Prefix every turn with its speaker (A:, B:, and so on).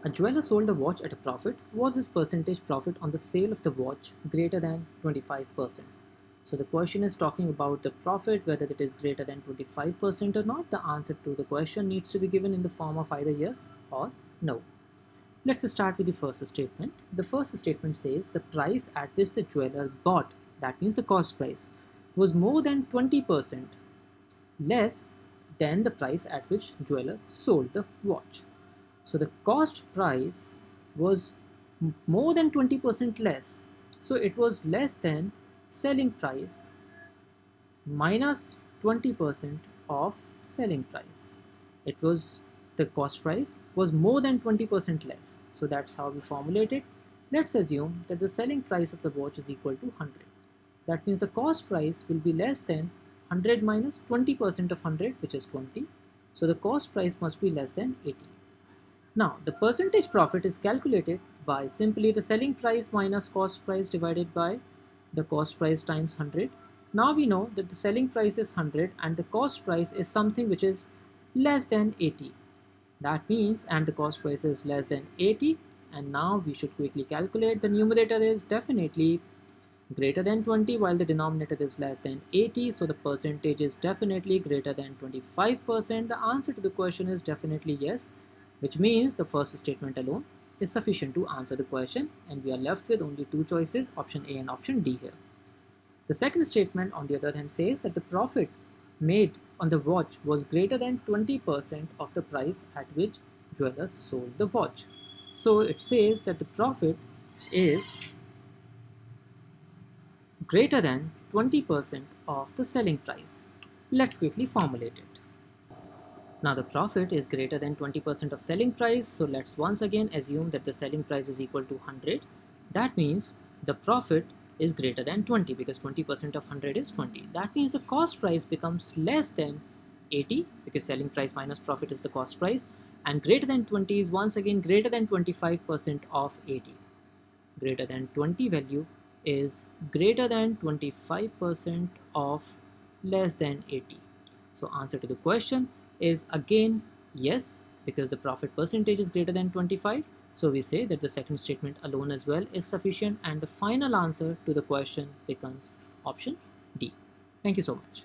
A: A jeweler sold a watch at a profit. Was his percentage profit on the sale of the watch greater than 25%? So the question is talking about the profit, whether it is greater than 25% or not. The answer to the question needs to be given in the form of either yes or no. Let's start with the first statement. The first statement says the price at which the jeweler bought, that means the cost price, was more than 20% less than the price at which jeweler sold the watch. So the cost price was more than 20% less. So it was less than selling price minus 20% of selling price. It was the cost price was more than 20% less. So that's how we formulate it. Let's assume that the selling price of the watch is equal to 100. That means the cost price will be less than 100 minus 20% of 100, which is 20. So the cost price must be less than 80. Now the percentage profit is calculated by simply the selling price minus cost price divided by the cost price times 100. Now we know that the selling price is 100 and the cost price is something which is less than 80. That means, and the cost price is less than 80, and now we should quickly calculate. The numerator is definitely greater than 20 while the denominator is less than 80, so the percentage is definitely greater than 25%. The answer to the question is definitely yes, which means the first statement alone is sufficient to answer the question, and we are left with only two choices, option A and option D here. The second statement on the other hand says that the profit made on the watch was greater than 20% of the price at which jeweler sold the watch. So it says that the profit is greater than 20% of the selling price. Let's quickly formulate it. Now the profit is greater than 20% of selling price, so let's once again assume that the selling price is equal to 100. That means the profit is greater than 20 because 20% of 100 is 20. That means the cost price becomes less than 80 because selling price minus profit is the cost price, and greater than 20 is once again greater than 25% of 80. Greater than 20 value is greater than 25% of less than 80. So answer to the question is again yes, because the profit percentage is greater than 25. So we say that the second statement alone as well is sufficient, and the final answer to the question becomes option D. Thank you so much.